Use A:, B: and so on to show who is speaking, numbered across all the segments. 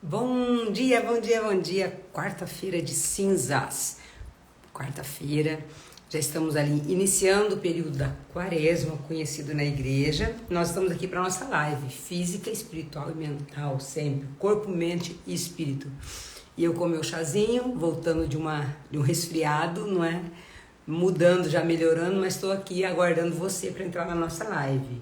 A: Bom dia, bom dia, bom dia. Quarta-feira de cinzas. Quarta-feira, já estamos ali iniciando o período da quaresma, conhecido na igreja. Nós estamos aqui para nossa live, física, espiritual e mental, sempre. Corpo, mente e espírito. E eu com meu chazinho, voltando de um resfriado, não é? Mudando, já melhorando, mas estou aqui aguardando você para entrar na nossa live.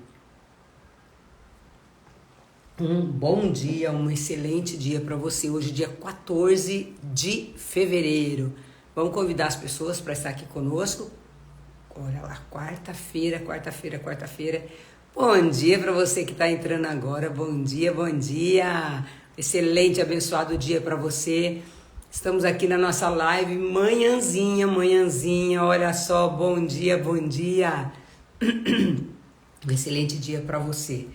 A: Um bom dia, um excelente dia para você. Hoje, dia 14 de fevereiro. Vamos convidar as pessoas para estar aqui conosco. Olha lá, quarta-feira. Bom dia para você que está entrando agora. Bom dia, bom dia. Excelente, abençoado dia para você. Estamos aqui na nossa live manhãzinha. Olha só, bom dia. Um excelente dia para você.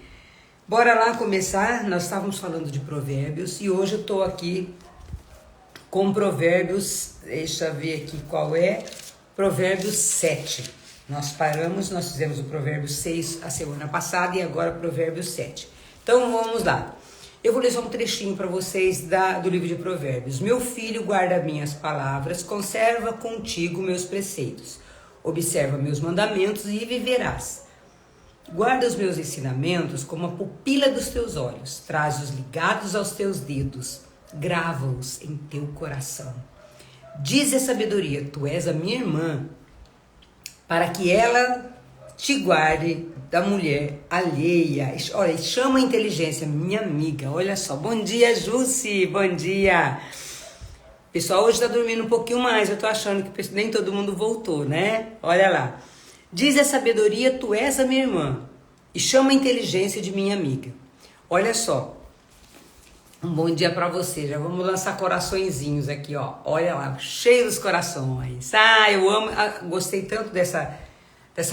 A: Bora lá começar. Nós estávamos falando de provérbios e hoje eu estou aqui com provérbios, deixa eu ver aqui qual é, provérbios 7. Nós fizemos o provérbio 6 a semana passada e agora provérbios 7. Então vamos lá. Eu vou ler só um trechinho para vocês do livro de provérbios. Meu filho, guarda minhas palavras, conserva contigo meus preceitos. Observa meus mandamentos e viverás. Guarda os meus ensinamentos como a pupila dos teus olhos, traz-os ligados aos teus dedos, grava-os em teu coração. Diz a sabedoria, tu és a minha irmã, para que ela te guarde da mulher alheia. Olha, chama a inteligência, minha amiga, olha só. Bom dia, Jussi, bom dia. O pessoal hoje está dormindo um pouquinho mais, eu tô achando que nem todo mundo voltou, né? Olha lá. Diz a sabedoria, tu és a minha irmã, e chama a inteligência de minha amiga. Olha só, um bom dia para você. Já vamos lançar coraçõezinhos aqui, ó. Olha lá, cheio dos corações. Eu amo, gostei tanto dessa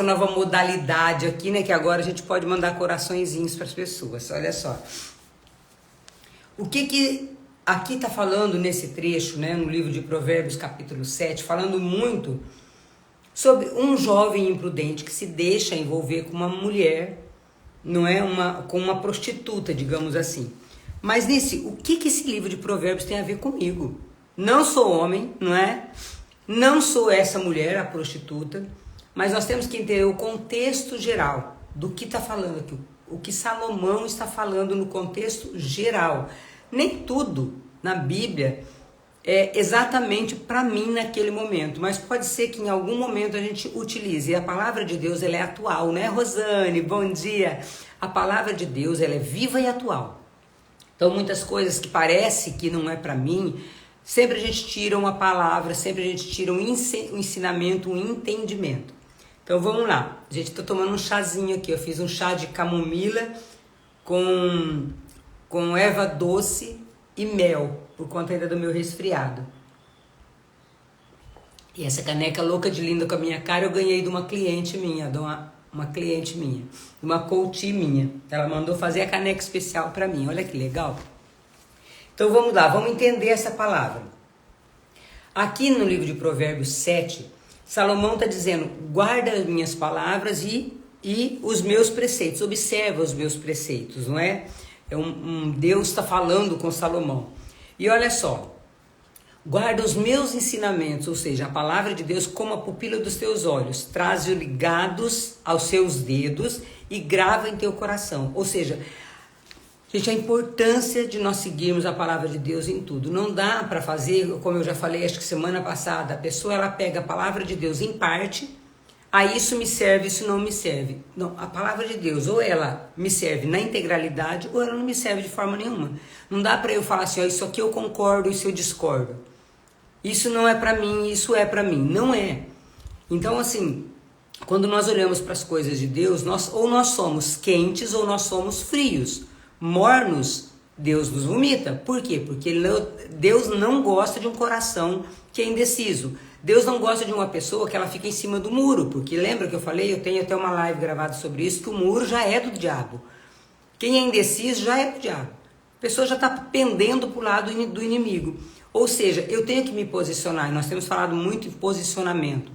A: nova modalidade aqui, né? Que agora a gente pode mandar coraçõezinhos para as pessoas. Olha só. O que aqui tá falando nesse trecho, né? No livro de Provérbios, capítulo 7, falando muito sobre um jovem imprudente que se deixa envolver com uma mulher, não é com uma prostituta, digamos assim. Mas o que esse livro de Provérbios tem a ver comigo? Não sou homem, não é? Não sou essa mulher, a prostituta, mas nós temos que entender o contexto geral do que está falando aqui, o que Salomão está falando no contexto geral. Nem tudo na Bíblia é exatamente para mim naquele momento, mas pode ser que em algum momento a gente utilize. E a palavra de Deus, ela é atual, né, Rosane? Bom dia! A palavra de Deus, ela é viva e atual. Então, muitas coisas que parece que não é para mim, sempre a gente tira uma palavra, sempre a gente tira um ensinamento, um entendimento. Então, vamos lá. A gente está tomando um chazinho aqui. Eu fiz um chá de camomila com erva doce e mel, por conta ainda do meu resfriado. E essa caneca louca de linda com a minha cara eu ganhei de uma cliente minha, uma coach minha. Ela mandou fazer a caneca especial para mim, olha que legal. Então vamos lá, vamos entender essa palavra. Aqui no livro de Provérbios 7, Salomão está dizendo, guarda as minhas palavras e os meus preceitos, observa os meus preceitos, não é? Deus está falando com Salomão. E olha só, guarda os meus ensinamentos, ou seja, a palavra de Deus como a pupila dos teus olhos, traze-os ligados aos seus dedos e grava em teu coração. Ou seja, gente, a importância de nós seguirmos a palavra de Deus em tudo. Não dá para fazer, como eu já falei, acho que semana passada, a pessoa ela pega a palavra de Deus em parte, aí isso me serve, isso não me serve. Não, a palavra de Deus, ou ela me serve na integralidade, ou ela não me serve de forma nenhuma. Não dá para eu falar assim, ó, isso aqui eu concordo, isso eu discordo. Isso não é para mim, isso é para mim. Não é. Então, assim, quando nós olhamos para as coisas de Deus, ou nós somos quentes ou nós somos frios. Mornos, Deus nos vomita. Por quê? Porque Deus não gosta de um coração que é indeciso. Deus não gosta de uma pessoa que ela fica em cima do muro, porque lembra que eu falei, eu tenho até uma live gravada sobre isso, que o muro já é do diabo. Quem é indeciso já é do diabo. A pessoa já está pendendo para o lado do inimigo. Ou seja, eu tenho que me posicionar, e nós temos falado muito em posicionamento,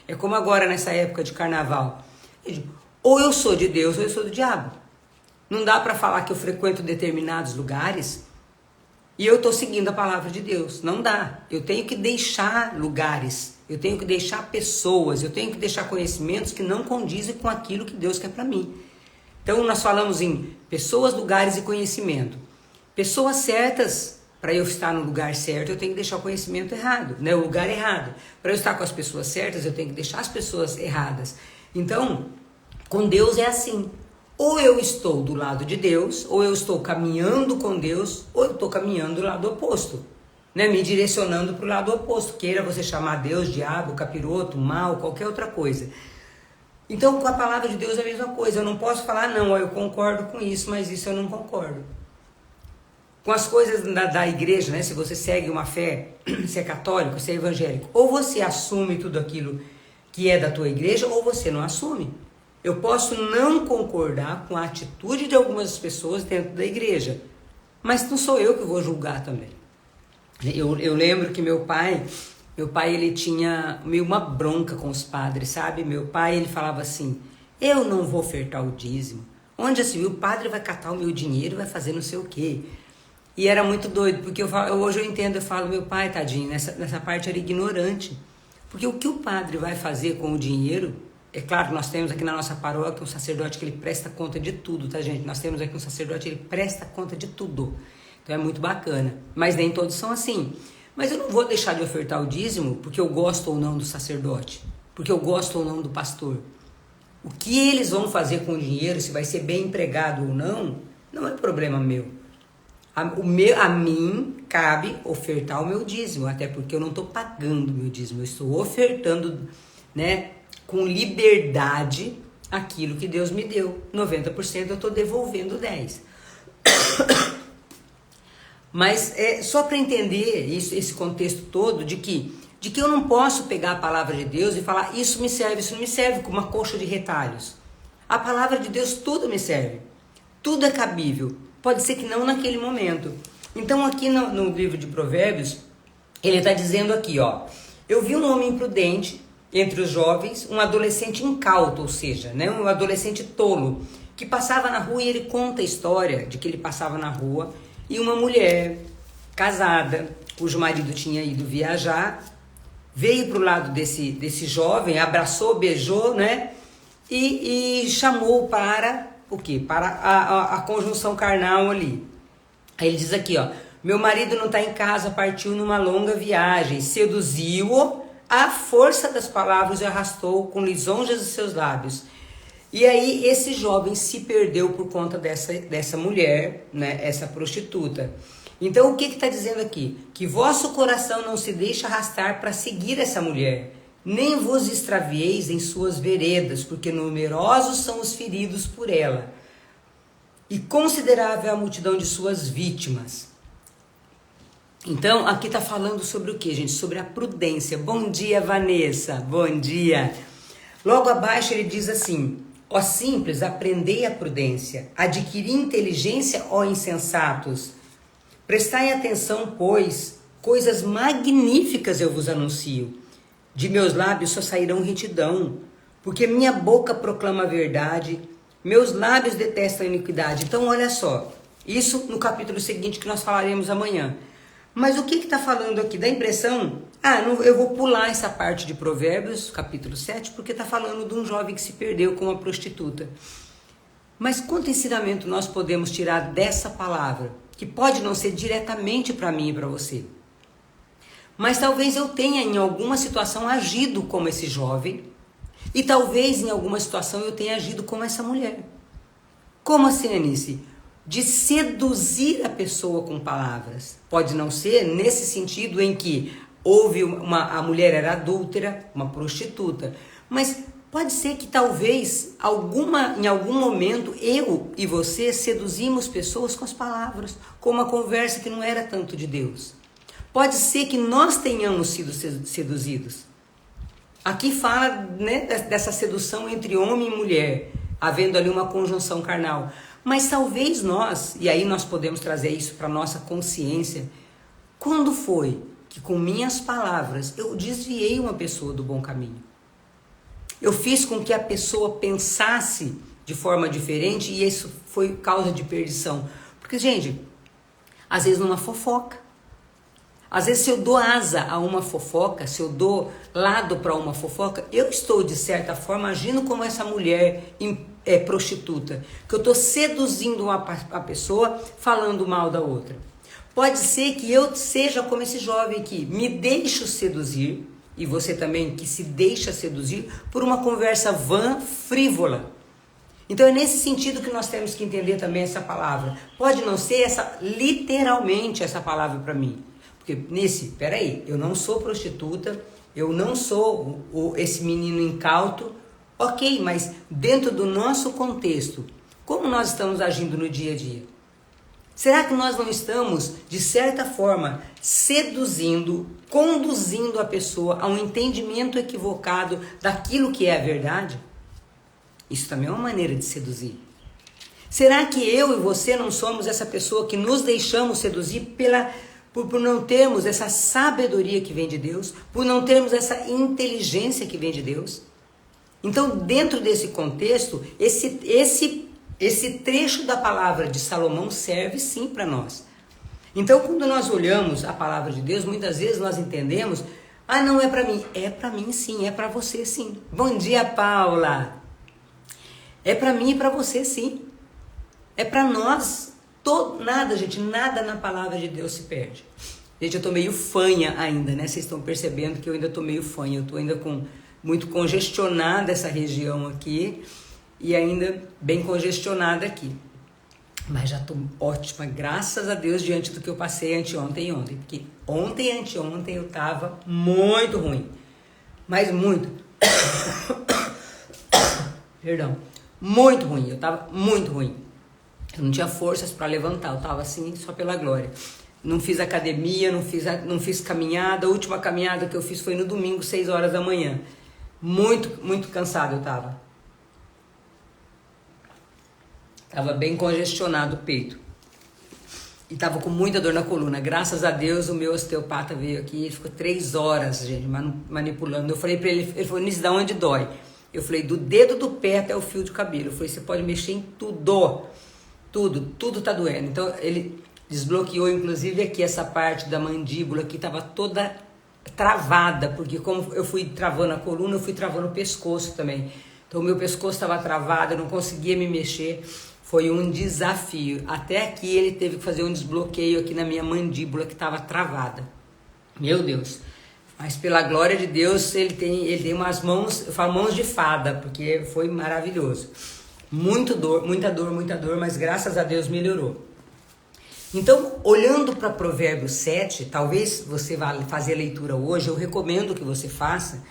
A: É como agora nessa época de carnaval. Ou eu sou de Deus ou eu sou do diabo. Não dá para falar que eu frequento determinados lugares e eu estou seguindo a palavra de Deus. Não dá. Eu tenho que deixar lugares, eu tenho que deixar pessoas, eu tenho que deixar conhecimentos que não condizem com aquilo que Deus quer para mim. Então nós falamos em pessoas, lugares e conhecimento. Pessoas certas, para eu estar no lugar certo, eu tenho que deixar o conhecimento errado, né? O lugar errado. Para eu estar com as pessoas certas, eu tenho que deixar as pessoas erradas. Então, com Deus é assim. Ou eu estou do lado de Deus, ou eu estou caminhando com Deus, ou eu estou caminhando do lado oposto, né? Me direcionando para o lado oposto. Queira você chamar Deus, diabo, capiroto, mal, qualquer outra coisa. Então, com a palavra de Deus é a mesma coisa. Eu não posso falar, não, eu concordo com isso, mas isso eu não concordo. Com as coisas da igreja, né? Se você segue uma fé, se é católico, se é evangélico, ou você assume tudo aquilo que é da tua igreja, ou você não assume. Eu posso não concordar com a atitude de algumas pessoas dentro da igreja, mas não sou eu que vou julgar também. Eu lembro que meu pai ele tinha meio uma bronca com os padres, sabe? Meu pai, ele falava assim, eu não vou ofertar o dízimo. Onde assim, o padre vai catar o meu dinheiro, vai fazer não sei o quê. E era muito doido, porque hoje eu entendo, eu falo, meu pai, tadinho, nessa parte era ignorante. Porque o que o padre vai fazer com o dinheiro, é claro que nós temos aqui na nossa paróquia um sacerdote que ele presta conta de tudo, tá, gente? Nós temos aqui um sacerdote, ele presta conta de tudo. Então é muito bacana. Mas nem todos são assim. Mas eu não vou deixar de ofertar o dízimo porque eu gosto ou não do sacerdote, porque eu gosto ou não do pastor. O que eles vão fazer com o dinheiro, se vai ser bem empregado ou não é problema meu. A mim cabe ofertar o meu dízimo, até porque eu não estou pagando o meu dízimo, eu estou ofertando, né, com liberdade aquilo que Deus me deu. 90% eu estou devolvendo 10%. Mas é só para entender esse contexto todo de que eu não posso pegar a palavra de Deus e falar isso me serve, isso não me serve, com uma coxa de retalhos. A palavra de Deus tudo me serve, tudo é cabível, pode ser que não naquele momento. Então aqui no livro de Provérbios, ele está dizendo aqui, ó, eu vi um homem imprudente entre os jovens, um adolescente incauto, ou seja, né, um adolescente tolo, que passava na rua e ele conta a história de que ele passava na rua e uma mulher casada, cujo marido tinha ido viajar, veio para o lado desse jovem, abraçou, beijou, né? E chamou para o quê? Para a conjunção carnal ali. Aí ele diz aqui, ó, meu marido não está em casa, partiu numa longa viagem, seduziu-o à força das palavras e arrastou com lisonjas dos seus lábios. E aí esse jovem se perdeu por conta dessa mulher, né, essa prostituta. Então o que está dizendo aqui? Que vosso coração não se deixe arrastar para seguir essa mulher, nem vos extravieis em suas veredas, porque numerosos são os feridos por ela, e considerável a multidão de suas vítimas. Então aqui está falando sobre o que, gente? Sobre a prudência. Bom dia, Vanessa, bom dia. Logo abaixo ele diz assim, ó simples, aprendei a prudência, adquiri inteligência, ó insensatos. Prestai atenção, pois, coisas magníficas eu vos anuncio. De meus lábios só sairão retidão, porque minha boca proclama a verdade, meus lábios detestam a iniquidade. Então, olha só, isso no capítulo seguinte que nós falaremos amanhã. Mas o que está falando aqui? Dá a impressão, eu vou pular essa parte de Provérbios, capítulo 7, porque está falando de um jovem que se perdeu com uma prostituta. Mas quanto ensinamento nós podemos tirar dessa palavra? Que pode não ser diretamente para mim e para você. Mas talvez eu tenha em alguma situação agido como esse jovem, e talvez em alguma situação eu tenha agido como essa mulher. Como assim, Anice? De seduzir a pessoa com palavras. Pode não ser nesse sentido em que a mulher era adúltera, uma prostituta, mas pode ser que talvez em algum momento eu e você seduzimos pessoas com as palavras, com uma conversa que não era tanto de Deus. Pode ser que nós tenhamos sido seduzidos. Aqui fala, né, dessa sedução entre homem e mulher, havendo ali uma conjunção carnal. Mas talvez nós, e aí nós podemos trazer isso para a nossa consciência, quando foi que com minhas palavras eu desviei uma pessoa do bom caminho? Eu fiz com que a pessoa pensasse de forma diferente e isso foi causa de perdição. Porque, gente, às vezes numa fofoca, às vezes se eu dou asa a uma fofoca, se eu dou lado para uma fofoca, eu estou de certa forma agindo como essa mulher prostituta, que eu estou seduzindo uma pessoa falando mal da outra. Pode ser que eu seja como esse jovem aqui, me deixo seduzir, e você também que se deixa seduzir por uma conversa vã, frívola. Então é nesse sentido que nós temos que entender também essa palavra. Pode não ser literalmente essa palavra para mim. Porque peraí, eu não sou prostituta, eu não sou esse menino incauto. Ok, mas dentro do nosso contexto, como nós estamos agindo no dia a dia? Será que nós não estamos, de certa forma, seduzindo, conduzindo a pessoa a um entendimento equivocado daquilo que é a verdade? Isso também é uma maneira de seduzir. Será que eu e você não somos essa pessoa que nos deixamos seduzir por não termos essa sabedoria que vem de Deus, por não termos essa inteligência que vem de Deus? Então, dentro desse contexto, esse trecho da palavra de Salomão serve sim para nós. Então, quando nós olhamos a palavra de Deus, muitas vezes nós entendemos, não é para mim. É para mim sim, é para você sim. Bom dia, Paula. É para mim e para você sim. É para nós. Nada na palavra de Deus se perde. Gente, eu tô meio fanha ainda, né? Vocês estão percebendo que eu ainda tô meio fanha. Eu tô ainda muito congestionada essa região aqui. E ainda bem congestionada aqui. Mas já tô ótima, graças a Deus, diante do que eu passei anteontem e ontem. Porque ontem e anteontem eu tava muito ruim. Mas muito. Perdão. Muito ruim. Eu tava muito ruim. Eu não tinha forças para levantar. Eu tava assim, só pela glória. Não fiz academia, não fiz caminhada. A última caminhada que eu fiz foi no domingo, 6 horas da manhã. Muito, muito cansado eu tava. Tava bem congestionado o peito. E tava com muita dor na coluna. Graças a Deus o meu osteopata veio aqui. Ele ficou 3 horas, gente, manipulando. Eu falei pra ele falou, Nisso, da onde dói? Eu falei, do dedo do pé até o fio de cabelo. Eu falei, você pode mexer em tudo. Tudo tá doendo. Então ele desbloqueou, inclusive, aqui essa parte da mandíbula que tava toda travada. Porque como eu fui travando a coluna, eu fui travando o pescoço também. Então o meu pescoço estava travado, eu não conseguia me mexer. Foi um desafio. Até aqui ele teve que fazer um desbloqueio aqui na minha mandíbula que estava travada. Meu Deus. Mas pela glória de Deus, ele tem umas mãos, eu falo mãos de fada, porque foi maravilhoso. Muita dor, mas graças a Deus melhorou. Então, olhando para Provérbios 7, talvez você vá fazer a leitura hoje, eu recomendo que você faça.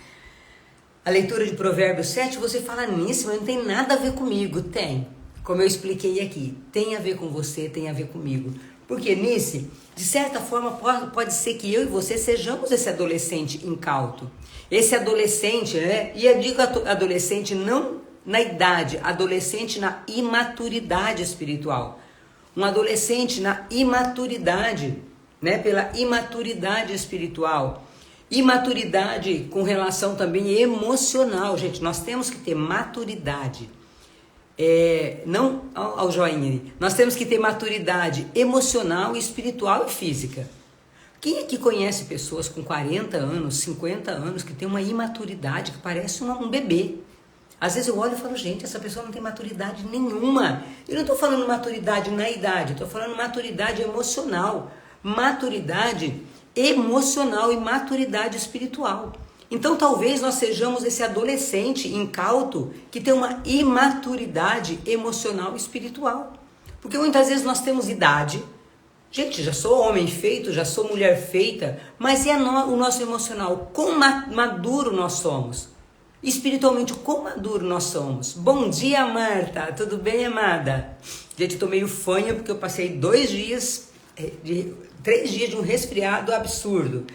A: A leitura de Provérbios 7, você fala nisso, mas não tem nada a ver comigo. Tem. Como eu expliquei aqui, tem a ver com você, tem a ver comigo. Porque nisso, de certa forma, pode ser que eu e você sejamos esse adolescente incauto. Esse adolescente, né? E eu digo adolescente não na idade, adolescente na imaturidade espiritual. Um adolescente na imaturidade, né? Pela imaturidade espiritual. Imaturidade com relação também emocional. Gente, nós temos que ter maturidade. Não ao joinha aí. Nós temos que ter maturidade emocional, espiritual e física. Quem aqui conhece pessoas com 40 anos, 50 anos, que tem uma imaturidade que parece um bebê? Às vezes eu olho e falo, gente, essa pessoa não tem maturidade nenhuma. Eu não estou falando maturidade na idade, estou falando maturidade emocional. Maturidade emocional e maturidade espiritual. Então talvez nós sejamos esse adolescente incauto que tem uma imaturidade emocional e espiritual. Porque muitas vezes nós temos idade. Gente, já sou homem feito, já sou mulher feita, mas o nosso emocional, quão maduro nós somos? Espiritualmente, quão maduro nós somos? Bom dia, Marta, tudo bem, amada? Gente, eu tô meio fanha porque eu passei 3 dias de um resfriado absurdo.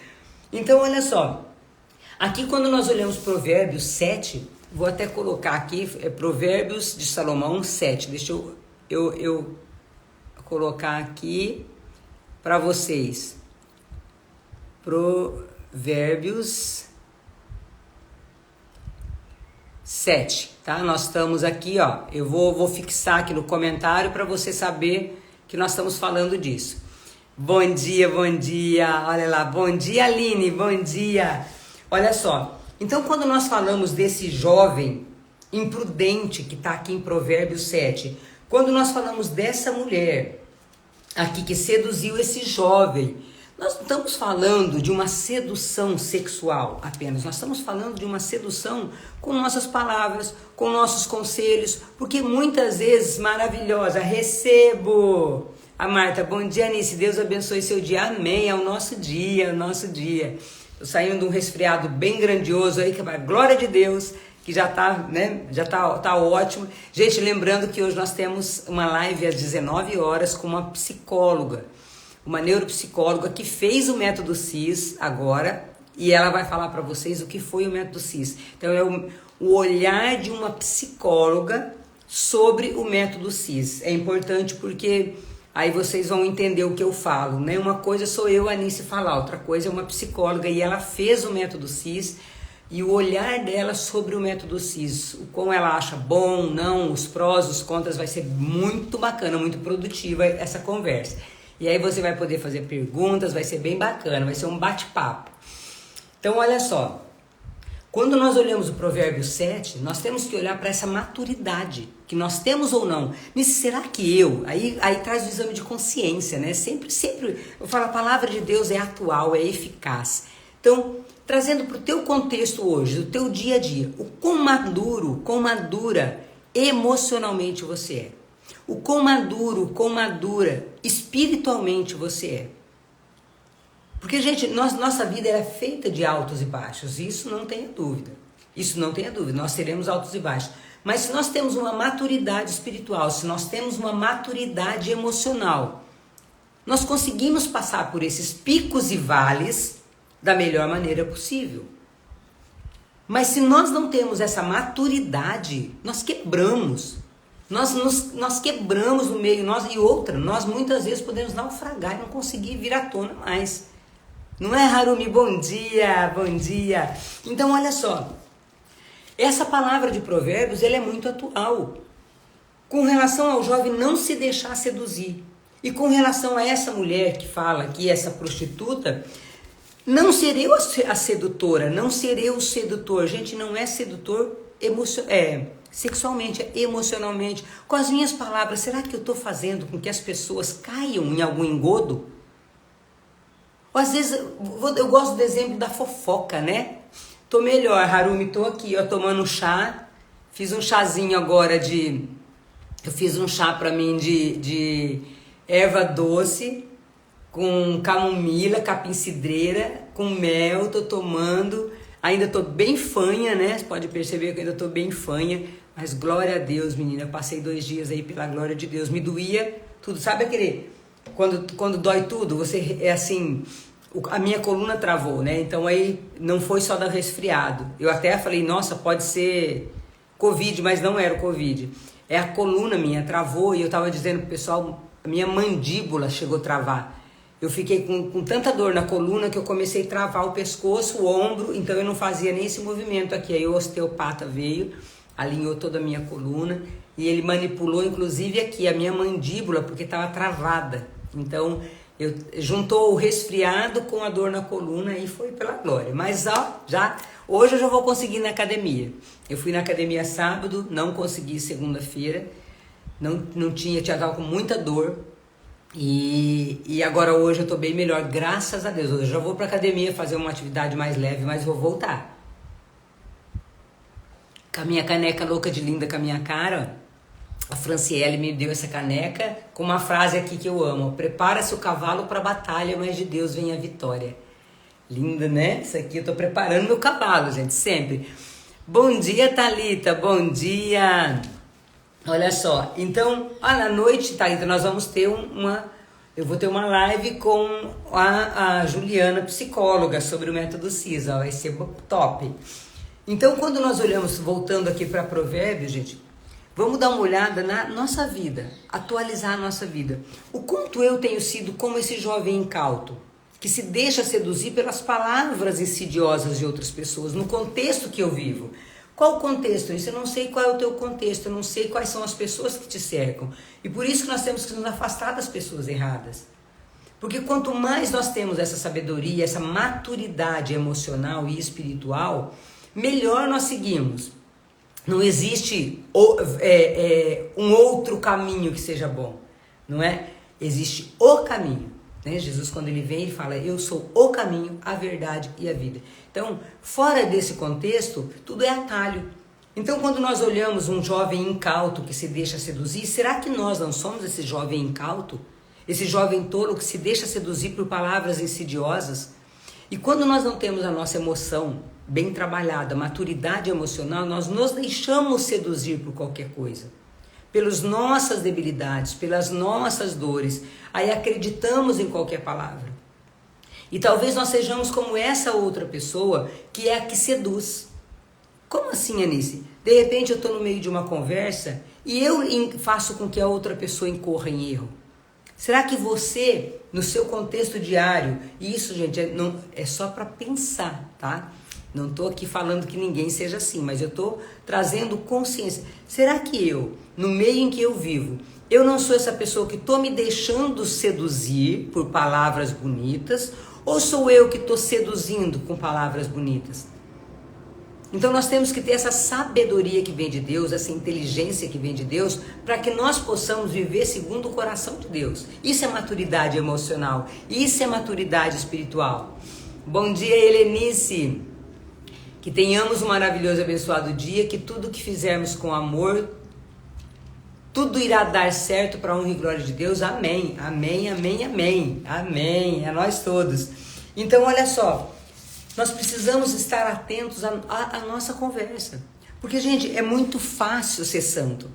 A: Então, olha só. Aqui quando nós olhamos Provérbios 7, vou até colocar aqui, Provérbios de Salomão 7. Deixa eu colocar aqui para vocês. Provérbios 7, tá? Nós estamos aqui, ó, eu vou fixar aqui no comentário para você saber que nós estamos falando disso. Bom dia, olha lá, bom dia Aline, bom dia. Olha só, então quando nós falamos desse jovem imprudente que está aqui em Provérbios 7, quando nós falamos dessa mulher aqui que seduziu esse jovem, nós não estamos falando de uma sedução sexual apenas, nós estamos falando de uma sedução com nossas palavras, com nossos conselhos, porque muitas vezes, maravilhosa, recebo. A Marta, bom dia Anice, Deus abençoe seu dia, amém, é o nosso dia, Tô saindo de um resfriado bem grandioso aí, que é a glória de Deus, que já tá, né, tá ótimo. Gente, lembrando que hoje nós temos uma live às 19 horas com uma psicóloga, uma neuropsicóloga que fez o método CIS agora, e ela vai falar para vocês o que foi o método CIS. Então é o olhar de uma psicóloga sobre o método CIS. É importante porque aí vocês vão entender o que eu falo, né? Uma coisa sou eu, Anice, falar, outra coisa é uma psicóloga, e ela fez o método CIS, e o olhar dela sobre o método CIS, o como ela acha bom, não, os prós, os contras, vai ser muito bacana, muito produtiva essa conversa. E aí você vai poder fazer perguntas, vai ser bem bacana, vai ser um bate-papo. Então olha só, quando nós olhamos o Provérbio 7, nós temos que olhar para essa maturidade que nós temos ou não. Mas será que aí traz o exame de consciência, né? Sempre, eu falo, a palavra de Deus é atual, é eficaz. Então, trazendo para o teu contexto hoje, do teu dia a dia, o quão maduro, quão madura emocionalmente você é. O quão maduro, quão madura espiritualmente você é. Porque, gente, nossa vida é feita de altos e baixos, isso não tenha dúvida. Isso não tenha dúvida, nós teremos altos e baixos. Mas se nós temos uma maturidade espiritual, se nós temos uma maturidade emocional, nós conseguimos passar por esses picos e vales da melhor maneira possível. Mas se nós não temos essa maturidade, nós quebramos. Nós quebramos no meio, nós muitas vezes podemos naufragar e não conseguir vir à tona mais. Não é, Harumi? Bom dia, bom dia. Então, olha só, essa palavra de Provérbios, ela é muito atual. Com relação ao jovem não se deixar seduzir. E com relação a essa mulher que fala aqui, essa prostituta, não ser eu a sedutora, não ser eu o sedutor. Gente, não é sedutor sexualmente, é emocionalmente. Com as minhas palavras, será que eu estou fazendo com que as pessoas caiam em algum engodo? Ou às vezes, eu gosto do exemplo da fofoca, né? Tô melhor, Harumi, tô aqui, ó, tomando chá. Fiz um chazinho agora eu fiz um chá pra mim de erva doce, com camomila, capim-cidreira, com mel, tô tomando. Ainda tô bem fanha, né? Você pode perceber que ainda tô bem fanha. Mas glória a Deus, menina, eu passei 2 dias aí pela glória de Deus. Me doía tudo, sabe aquele... Quando dói tudo, você é assim, a minha coluna travou, né? Então aí não foi só da resfriado. Eu até falei, nossa, pode ser Covid, mas não era o Covid. É a coluna minha, travou, e eu tava dizendo pro pessoal, a minha mandíbula chegou a travar. Eu fiquei com tanta dor na coluna que eu comecei a travar o pescoço, o ombro, então eu não fazia nem esse movimento aqui. Aí o osteopata veio, alinhou toda a minha coluna, e ele manipulou inclusive aqui a minha mandíbula, porque estava travada. Então, juntou o resfriado com a dor na coluna e foi pela glória. Mas hoje eu já vou conseguir ir na academia. Eu fui na academia sábado, não consegui segunda-feira, tava com muita dor. E agora hoje eu tô bem melhor, graças a Deus. Hoje eu já vou pra academia fazer uma atividade mais leve, mas vou voltar. Com a minha caneca louca de linda com a minha cara, a Franciele me deu essa caneca com uma frase aqui que eu amo: prepara-se o cavalo para a batalha, mas de Deus vem a vitória. Linda, né? Isso aqui eu tô preparando meu cavalo, gente, sempre. Bom dia, Thalita, bom dia. Olha só, então, à noite, Thalita, nós vamos ter eu vou ter uma live com a Juliana, psicóloga, sobre o método CIS, ó, vai ser top. Então, quando nós olhamos, voltando aqui para Provérbios, gente, vamos dar uma olhada na nossa vida, atualizar a nossa vida. O quanto eu tenho sido como esse jovem incauto, que se deixa seduzir pelas palavras insidiosas de outras pessoas, no contexto que eu vivo. Qual o contexto? Isso eu não sei qual é o teu contexto, eu não sei quais são as pessoas que te cercam. E por isso que nós temos que nos afastar das pessoas erradas. Porque quanto mais nós temos essa sabedoria, essa maturidade emocional e espiritual, melhor nós seguimos. Não existe um outro caminho que seja bom, não é? Existe o caminho, né? Jesus, quando ele vem, ele fala, eu sou o caminho, a verdade e a vida. Então, fora desse contexto, tudo é atalho. Então, quando nós olhamos um jovem incauto que se deixa seduzir, será que nós não somos esse jovem incauto? Esse jovem tolo que se deixa seduzir por palavras insidiosas? E quando nós não temos a nossa emoção bem trabalhada, maturidade emocional, nós nos deixamos seduzir por qualquer coisa. Pelas nossas debilidades, pelas nossas dores. Aí acreditamos em qualquer palavra. E talvez nós sejamos como essa outra pessoa que é a que seduz. Como assim, Anice? De repente eu estou no meio de uma conversa e eu faço com que a outra pessoa incorra em erro. Será que você, no seu contexto diário, e isso, gente, é só para pensar, tá? Não estou aqui falando que ninguém seja assim, mas eu estou trazendo consciência. Será que eu, no meio em que eu vivo, eu não sou essa pessoa que estou me deixando seduzir por palavras bonitas, ou sou eu que estou seduzindo com palavras bonitas? Então nós temos que ter essa sabedoria que vem de Deus, essa inteligência que vem de Deus, para que nós possamos viver segundo o coração de Deus. Isso é maturidade emocional, isso é maturidade espiritual. Bom dia, Helenice. Que tenhamos um maravilhoso e abençoado dia, que tudo que fizermos com amor, tudo irá dar certo para a honra e glória de Deus. Amém, amém, amém, amém, amém, é nós todos. Então olha só, nós precisamos estar atentos à nossa conversa. Porque, gente, é muito fácil ser santo.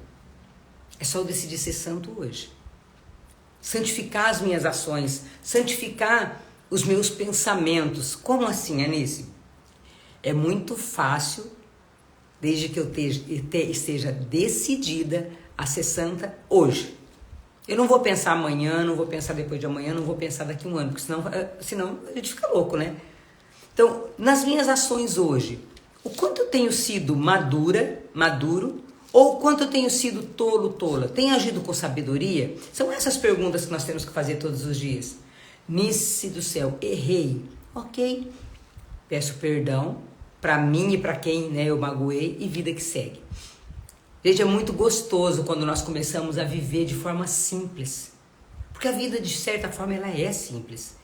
A: É só eu decidir ser santo hoje. Santificar as minhas ações, santificar os meus pensamentos. Como assim, Anice? É muito fácil, desde que eu esteja decidida a ser santa hoje. Eu não vou pensar amanhã, não vou pensar depois de amanhã, não vou pensar daqui a um ano, porque senão a gente fica louco, né? Então, nas minhas ações hoje, o quanto eu tenho sido maduro, ou o quanto eu tenho sido tola? Tenho agido com sabedoria? São essas perguntas que nós temos que fazer todos os dias. Nice do céu, errei. Ok, peço perdão para mim e para quem, né, eu magoei, e vida que segue. Gente, é muito gostoso quando nós começamos a viver de forma simples. Porque a vida, de certa forma, ela é simples.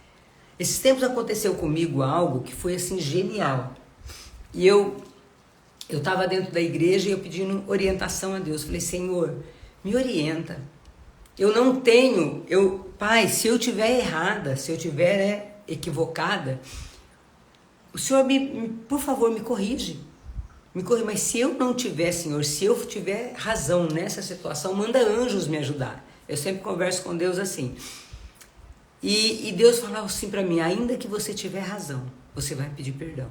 A: Esses tempos aconteceu comigo algo que foi assim genial. E eu estava dentro da igreja e eu pedindo orientação a Deus. Falei, Senhor, me orienta. Eu não tenho, Pai, se eu estiver errada, se eu estiver equivocada, o Senhor, por favor, me corrige. Me corrige, mas se eu não tiver, Senhor, se eu tiver razão nessa situação, manda anjos me ajudar. Eu sempre converso com Deus assim. E Deus falava assim para mim, ainda que você tiver razão, você vai pedir perdão.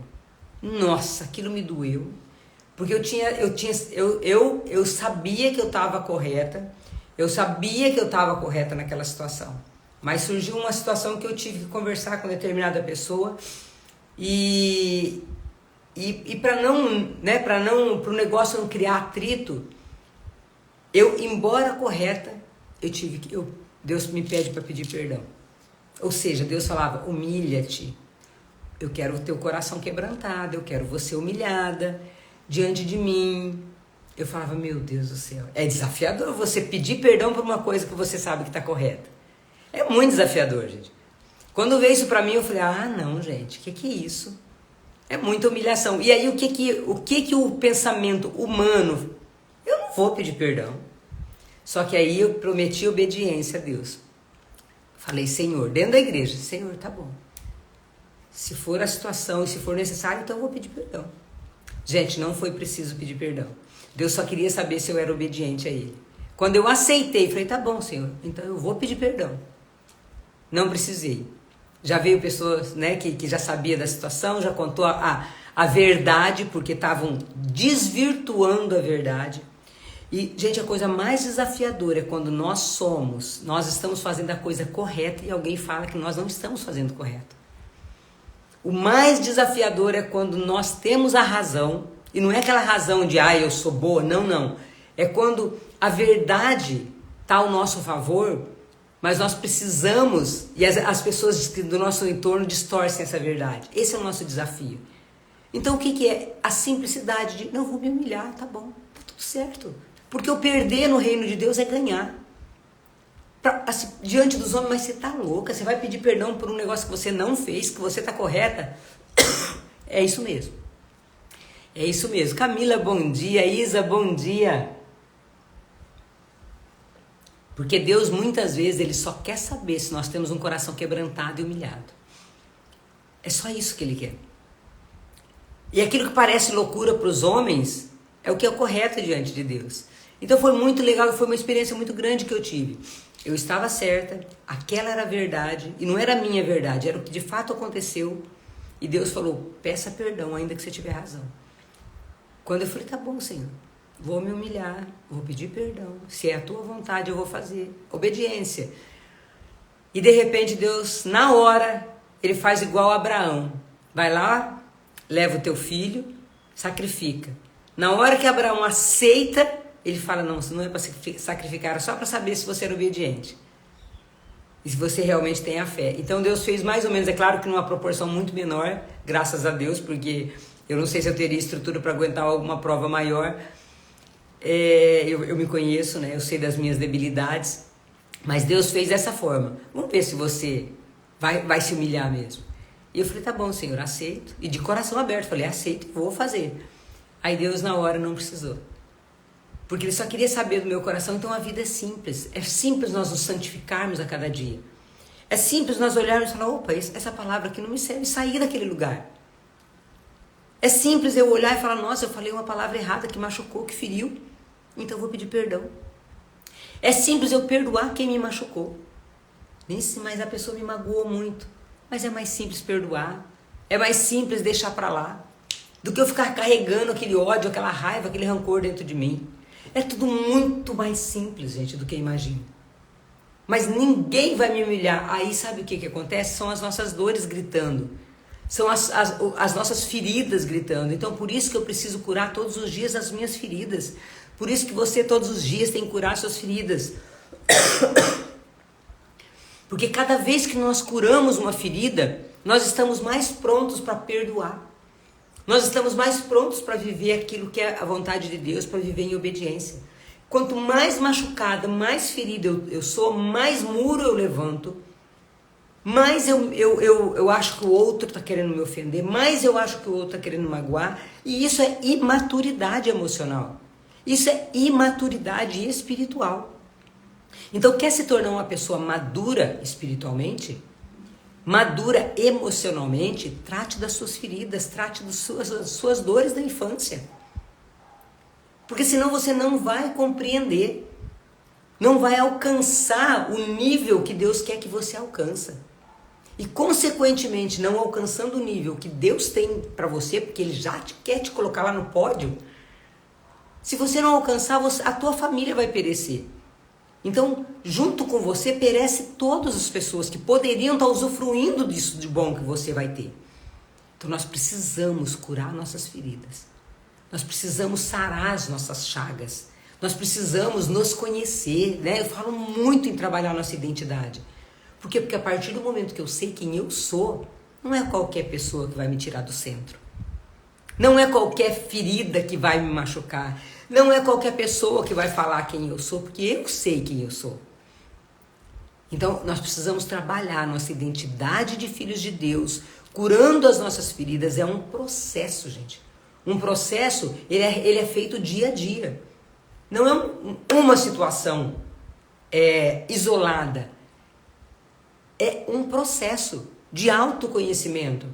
A: Nossa, aquilo me doeu, porque eu sabia que eu estava correta, naquela situação, mas surgiu uma situação que eu tive que conversar com determinada pessoa e para o negócio não criar atrito, embora correta, Deus me pede para pedir perdão. Ou seja, Deus falava, humilha-te, eu quero o teu coração quebrantado, eu quero você humilhada diante de mim. Eu falava, meu Deus do céu, é desafiador você pedir perdão por uma coisa que você sabe que está correta. É muito desafiador, gente. Quando veio isso para mim, eu falei, não, gente, que é isso? É muita humilhação. E aí, o que o pensamento humano, eu não vou pedir perdão. Só que aí eu prometi obediência a Deus. Falei, Senhor, dentro da igreja, Senhor, tá bom. Se for a situação e se for necessário, então eu vou pedir perdão. Gente, não foi preciso pedir perdão. Deus só queria saber se eu era obediente a Ele. Quando eu aceitei, falei, tá bom, Senhor, então eu vou pedir perdão. Não precisei. Já veio pessoas, né, que já sabia da situação, já contou a verdade, porque estavam desvirtuando a verdade. E, gente, a coisa mais desafiadora é quando nós estamos fazendo a coisa correta e alguém fala que nós não estamos fazendo correto. O mais desafiador é quando nós temos a razão E não é aquela razão de, eu sou boa. Não, não. É quando a verdade está ao nosso favor, mas nós precisamos, e as pessoas do nosso entorno distorcem essa verdade. Esse é o nosso desafio. Então o que é? A simplicidade de, não, vou me humilhar, tá bom, tá tudo certo. Porque eu perder no reino de Deus é ganhar. Assim, diante dos homens, mas você tá louca, você vai pedir perdão por um negócio que você não fez, que você tá correta. É isso mesmo. É isso mesmo. Camila, bom dia. Isa, bom dia. Porque Deus, muitas vezes, Ele só quer saber se nós temos um coração quebrantado e humilhado. É só isso que Ele quer. E aquilo que parece loucura para os homens é o que é correto diante de Deus. Então foi muito legal, foi uma experiência muito grande que eu tive. Eu estava certa, aquela era a verdade, e não era a minha verdade, era o que de fato aconteceu. E Deus falou, peça perdão, ainda que você tiver razão. Quando eu falei, tá bom, Senhor, vou me humilhar, vou pedir perdão. Se é a tua vontade, eu vou fazer. Obediência. E de repente Deus, na hora, Ele faz igual a Abraão. Vai lá, leva o teu filho, sacrifica. Na hora que Abraão aceita, Ele fala, não, isso não é para sacrificar, era só para saber se você era obediente. E se você realmente tem a fé. Então Deus fez mais ou menos, é claro que numa proporção muito menor, graças a Deus, porque eu não sei se eu teria estrutura para aguentar alguma prova maior. Eu me conheço, né? Eu sei das minhas debilidades. Mas Deus fez dessa forma. Vamos ver se você vai se humilhar mesmo. E eu falei, tá bom, Senhor, aceito. E de coração aberto, falei, aceito, vou fazer. Aí Deus na hora não precisou. Porque Ele só queria saber do meu coração. Então a vida é simples. É simples nós nos santificarmos a cada dia. É simples nós olharmos e falar, opa, essa palavra aqui não me serve, sair daquele lugar. É simples eu olhar e falar, nossa, eu falei uma palavra errada que machucou, que feriu, então eu vou pedir perdão. É simples eu perdoar quem me machucou. Mas a pessoa me magoou muito. Mas é mais simples perdoar. É mais simples deixar pra lá. Do que eu ficar carregando aquele ódio, aquela raiva, aquele rancor dentro de mim. É tudo muito mais simples, gente, do que eu imagino. Mas ninguém vai me humilhar. Aí sabe o que acontece? São as nossas dores gritando. São as nossas feridas gritando. Então por isso que eu preciso curar todos os dias as minhas feridas. Por isso que você todos os dias tem que curar suas feridas. Porque cada vez que nós curamos uma ferida, nós estamos mais prontos para perdoar. Nós estamos mais prontos para viver aquilo que é a vontade de Deus, para viver em obediência. Quanto mais machucada, mais ferida eu sou, mais muro eu levanto, mais eu acho que o outro está querendo me ofender, mais eu acho que o outro está querendo me magoar. E isso é imaturidade emocional. Isso é imaturidade espiritual. Então, quer se tornar uma pessoa madura espiritualmente, madura emocionalmente, trate das suas feridas, trate das suas dores da infância. Porque senão você não vai compreender, não vai alcançar o nível que Deus quer que você alcança. E consequentemente, não alcançando o nível que Deus tem para você, porque Ele já quer te colocar lá no pódio, se você não alcançar, a tua família vai perecer. Então, junto com você, perece todas as pessoas que poderiam estar usufruindo disso de bom que você vai ter. Então, nós precisamos curar nossas feridas. Nós precisamos sarar as nossas chagas. Nós precisamos nos conhecer, né? Eu falo muito em trabalhar nossa identidade. Por quê? Porque a partir do momento que eu sei quem eu sou, não é qualquer pessoa que vai me tirar do centro. Não é qualquer ferida que vai me machucar. Não é qualquer pessoa que vai falar quem eu sou, porque eu sei quem eu sou. Então, nós precisamos trabalhar nossa identidade de filhos de Deus, curando as nossas feridas. É um processo, gente. Um processo, ele é feito dia a dia. Não é uma situação isolada. É um processo de autoconhecimento.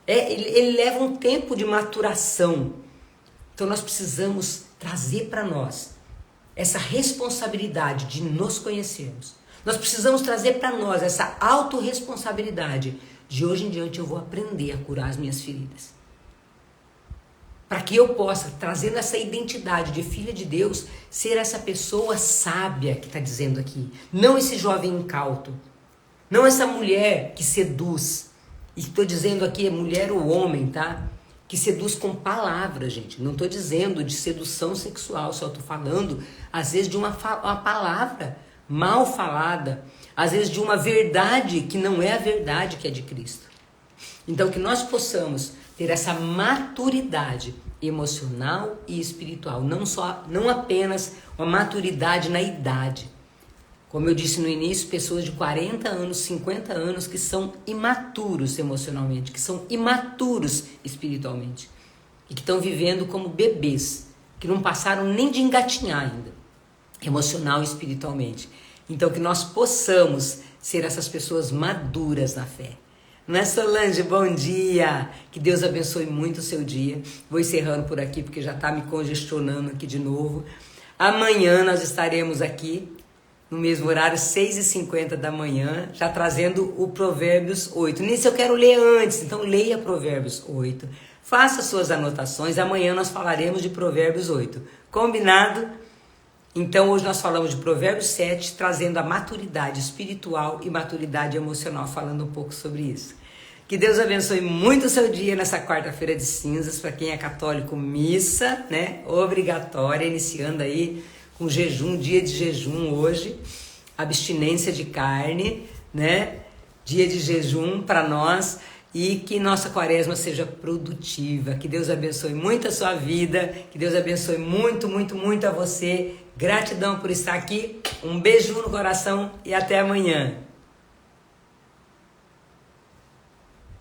A: Ele leva um tempo de maturação. Então nós precisamos trazer para nós essa responsabilidade de nos conhecermos. Nós precisamos trazer para nós essa autorresponsabilidade de hoje em diante eu vou aprender a curar as minhas feridas. Para que eu possa, trazendo essa identidade de filha de Deus, ser essa pessoa sábia que está dizendo aqui. Não esse jovem incauto. Não essa mulher que seduz. E estou dizendo aqui, é mulher ou homem, tá? que seduz com palavras, gente. Não estou dizendo de sedução sexual, só estou falando, às vezes, de uma palavra mal falada, às vezes de uma verdade que não é a verdade que é de Cristo. Então, que nós possamos ter essa maturidade emocional e espiritual, não apenas uma maturidade na idade. Como eu disse no início, pessoas de 40 anos, 50 anos que são imaturos emocionalmente, que são imaturos espiritualmente e que estão vivendo como bebês, que não passaram nem de engatinhar ainda, emocional e espiritualmente. Então que nós possamos ser essas pessoas maduras na fé. Não é, Solange? Bom dia! Que Deus abençoe muito o seu dia. Vou encerrando por aqui porque já está me congestionando aqui de novo. Amanhã nós estaremos aqui no mesmo horário, 6h50 da manhã, já trazendo o Provérbios 8. Nisso eu quero ler antes, então leia Provérbios 8. Faça suas anotações, amanhã nós falaremos de Provérbios 8. Combinado? Então hoje nós falamos de Provérbios 7, trazendo a maturidade espiritual e maturidade emocional, falando um pouco sobre isso. Que Deus abençoe muito o seu dia nessa quarta-feira de cinzas, para quem é católico, missa, né, obrigatória, iniciando aí com jejum, dia de jejum hoje, abstinência de carne, né, dia de jejum para nós, e que nossa quaresma seja produtiva. Que Deus abençoe muito a sua vida, que Deus abençoe muito, muito, muito a você. Gratidão por estar aqui, um beijo no coração e até amanhã.